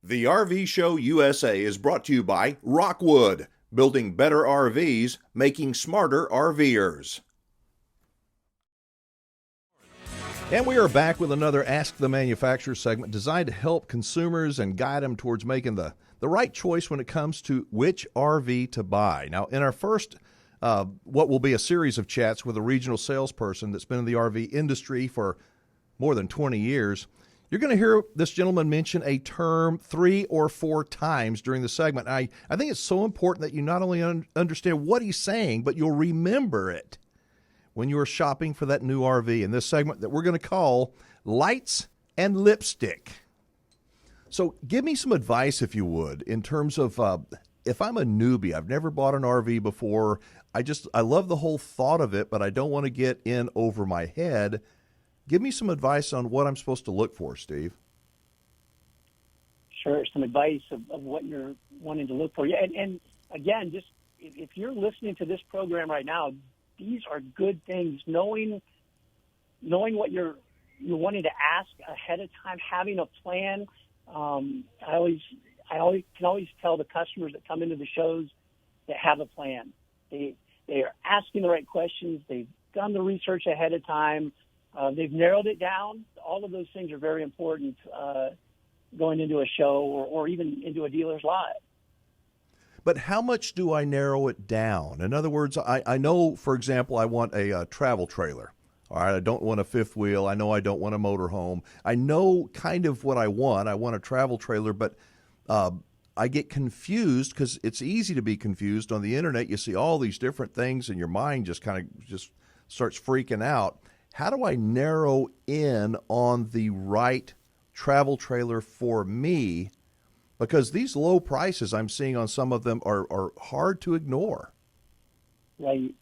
The RV Show USA is brought to you by Rockwood, building better RVs, making smarter RVers. And we are back with another Ask the Manufacturer segment designed to help consumers and guide them towards making the right choice when it comes to which RV to buy. Now, in our first, what will be a series of chats with a regional salesperson that's been in the RV industry for more than 20 years, you're going to hear this gentleman mention a term 3 or 4 times during the segment. I think it's so important that you not only understand what he's saying, but you'll remember it when you are shopping for that new RV in this segment that we're going to call Lights and Lipstick. So give me some advice, if you would, in terms of if I'm a newbie, I've never bought an RV before, I love the whole thought of it, but I don't want to get in over my head. Give me some advice on what I'm supposed to look for, Steve. Sure, some advice of what you're wanting to look for. Yeah, and again, just if you're listening to this program right now, these are good things. Knowing what you're wanting to ask ahead of time, having a plan. I can always tell the customers that come into the shows that have a plan. They are asking the right questions. They've done the research ahead of time. They've narrowed it down. All of those things are very important going into a show or even into a dealer's lot. But how much do I narrow it down? In other words, I know, for example, I want a travel trailer. All right, I don't want a fifth wheel. I know I don't want a motorhome. I know kind of what I want. I want a travel trailer, but I get confused because it's easy to be confused on the internet. You see all these different things and your mind just starts freaking out. How do I narrow in on the right travel trailer for me? Because these low prices I'm seeing on some of them are hard to ignore. Right.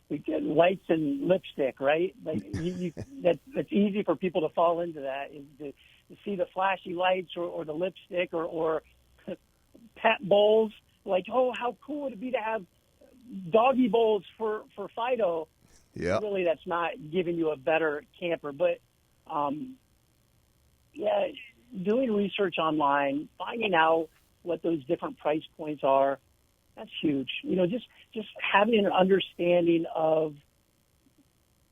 We get lights and lipstick, right? Like that's easy for people to fall into that, is to see the flashy lights or the lipstick or pet bowls. Like, oh, how cool would it be to have doggy bowls for Fido? Yeah. Really, that's not giving you a better camper. But, doing research online, finding out what those different price points are, that's huge. Just having an understanding of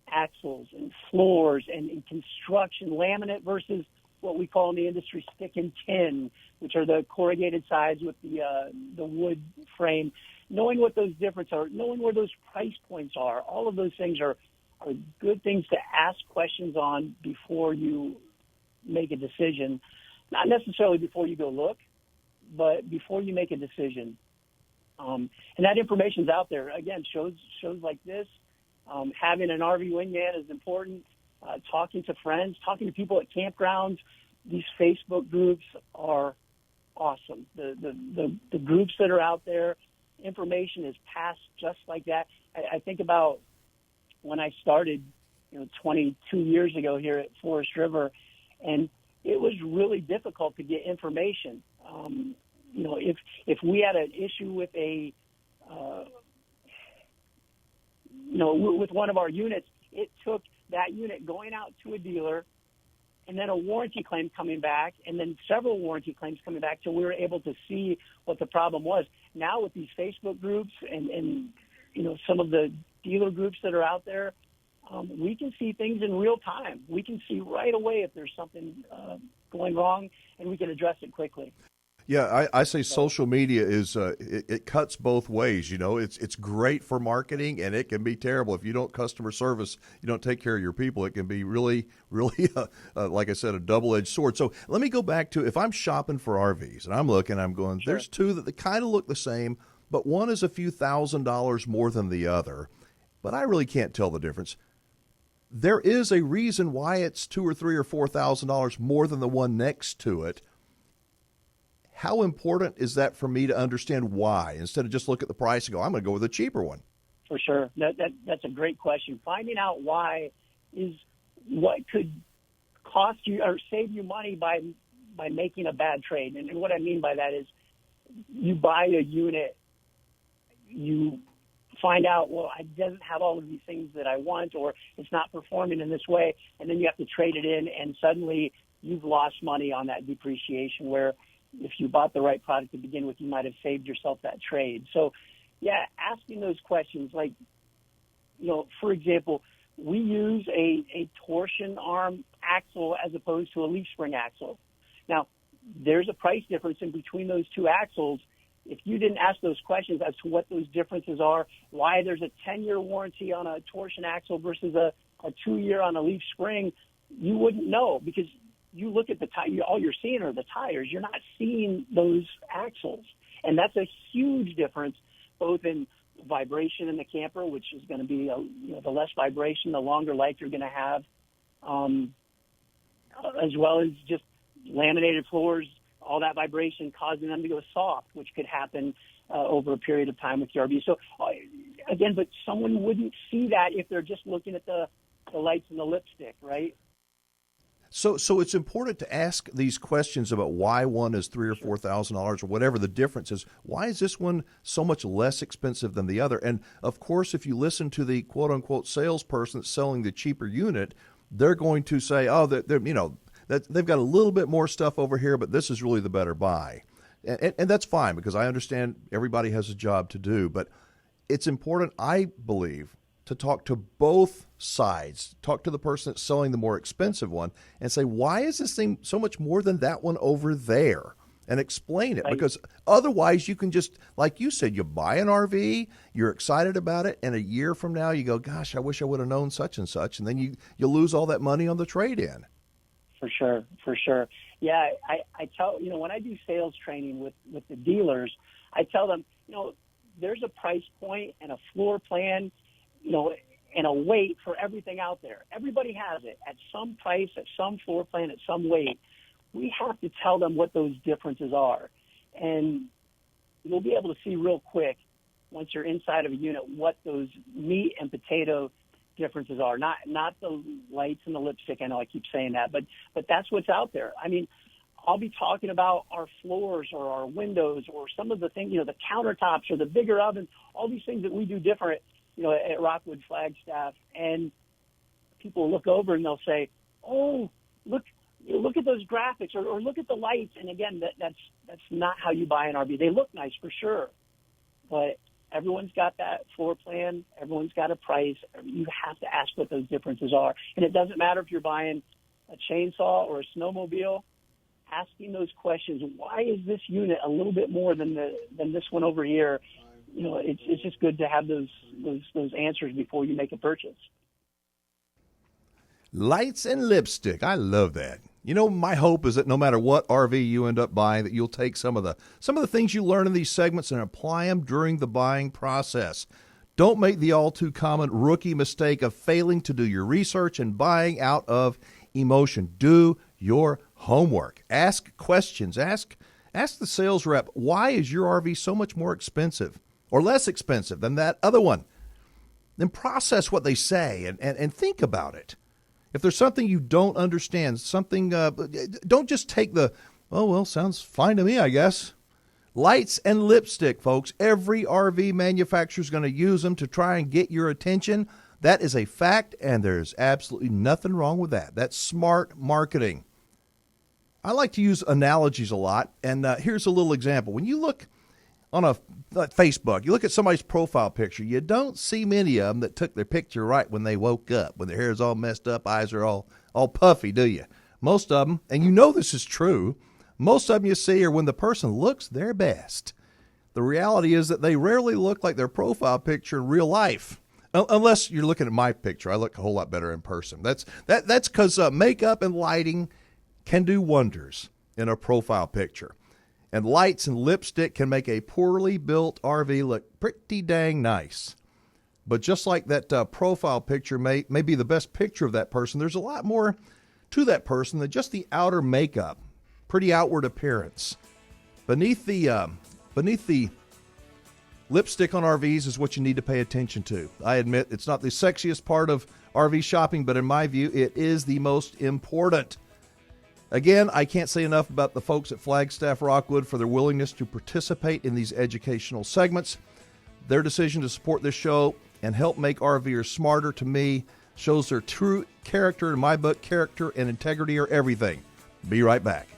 axles and floors and construction, laminate versus what we call in the industry stick and tin, which are the corrugated sides with the wood frame. Knowing what those differences are, knowing where those price points are, all of those things are good things to ask questions on before you make a decision. Not necessarily before you go look, but before you make a decision. And that information's out there. Again, shows like this, having an RV Wingman is important. Talking to friends, talking to people at campgrounds. These Facebook groups are awesome. The groups that are out there, information is passed just like that. I think about when I started, 22 years ago here at Forest River, and it was really difficult to get information. If we had an issue with with one of our units, it took that unit going out to a dealer and then a warranty claim coming back and then several warranty claims coming back till we were able to see what the problem was. Now with these Facebook groups and some of the dealer groups that are out there, we can see things in real time. We can see right away if there's something going wrong, and we can address it quickly. Yeah, I say social media is it cuts both ways. It's great for marketing, and it can be terrible if you don't customer service. You don't take care of your people. It can be really, really, like I said, a double-edged sword. So let me go back to if I'm shopping for RVs and I'm looking, I'm going. Sure. There's two that they kind of look the same, but one is a few $1,000s more than the other. But I really can't tell the difference. There is a reason why it's $2,000 or $3,000 or $4,000 more than the one next to it. How important is that for me to understand why, instead of just look at the price and go, I'm going to go with a cheaper one? For sure. That's a great question. Finding out why is what could cost you or save you money by making a bad trade. And what I mean by that is you buy a unit, you find out, well, it doesn't have all of these things that I want, or it's not performing in this way, and then you have to trade it in, and suddenly you've lost money on that depreciation, where if you bought the right product to begin with, you might have saved yourself that trade. So, yeah, asking those questions, like, for example, we use a torsion arm axle as opposed to a leaf spring axle. Now, there's a price difference in between those two axles. If you didn't ask those questions as to what those differences are, why there's a 10-year warranty on a torsion axle versus a 2-year on a leaf spring, you wouldn't know, because you look at the tire, all you're seeing are the tires. You're not seeing those axles. And that's a huge difference, both in vibration in the camper, which is going to be, the less vibration, the longer life you're going to have, as well as just laminated floors, all that vibration causing them to go soft, which could happen over a period of time with your RV. So, again, but someone wouldn't see that if they're just looking at the lights and the lipstick, right? So it's important to ask these questions about why one is $3,000 or $4,000 or whatever the difference is. Why is this one so much less expensive than the other? And of course, if you listen to the quote unquote salesperson that's selling the cheaper unit, they're going to say, oh, that they've got a little bit more stuff over here, but this is really the better buy. And that's fine, because I understand everybody has a job to do. But it's important, I believe, to talk to both sides, talk to the person that's selling the more expensive one and say, why is this thing so much more than that one over there? And explain it, because otherwise you can just, like you said, you buy an RV, you're excited about it, and a year from now you go, gosh, I wish I would have known such and such, and then you lose all that money on the trade-in. For sure. Yeah, I tell, when I do sales training with the dealers, I tell them, there's a price point and a floor plan, and a weight for everything out there. Everybody has it at some price, at some floor plan, at some weight. We have to tell them what those differences are. And you'll be able to see real quick, once you're inside of a unit, what those meat and potato differences are. Not the lights and the lipstick. I know I keep saying that, but that's what's out there. I mean, I'll be talking about our floors or our windows or some of the things, the countertops or the bigger oven, all these things that we do different, at Rockwood Flagstaff. And people look over and they'll say, oh, look at those graphics or look at the lights. And again, that's not how you buy an RV. They look nice for sure, but everyone's got that floor plan. Everyone's got a price. You have to ask what those differences are. And it doesn't matter if you're buying a chainsaw or a snowmobile. Asking those questions, why is this unit a little bit more than this one over here? It's just good to have those answers before you make a purchase. Lights and lipstick. I love that. My hope is that no matter what RV you end up buying, that you'll take some of the things you learn in these segments and apply them during the buying process. Don't make the all too common rookie mistake of failing to do your research and buying out of emotion. Do your homework. Ask questions. Ask the sales rep, why is your RV so much more expensive or less expensive than that other one? Then process what they say and think about it. If there's something you don't understand, don't just take sounds fine to me, I guess. Lights and lipstick, folks. Every RV manufacturer is going to use them to try and get your attention. That is a fact, and there's absolutely nothing wrong with that. That's smart marketing. I like to use analogies a lot, and here's a little example. When you look on Facebook, you look at somebody's profile picture, you don't see many of them that took their picture right when they woke up, when their hair is all messed up, eyes are all puffy, do you? Most of them, and this is true, most of them you see are when the person looks their best. The reality is that they rarely look like their profile picture in real life. Unless you're looking at my picture. I look a whole lot better in person. That's because makeup and lighting can do wonders in a profile picture. And lights and lipstick can make a poorly built RV look pretty dang nice. But just like that profile picture may be the best picture of that person, there's a lot more to that person than just the outer makeup, pretty outward appearance. Beneath the lipstick on RVs is what you need to pay attention to. I admit it's not the sexiest part of RV shopping, but in my view, it is the most important. Again, I can't say enough about the folks at Flagstaff Rockwood for their willingness to participate in these educational segments. Their decision to support this show and help make RVers smarter, to me, shows their true character. In my book, character and integrity are everything. Be right back.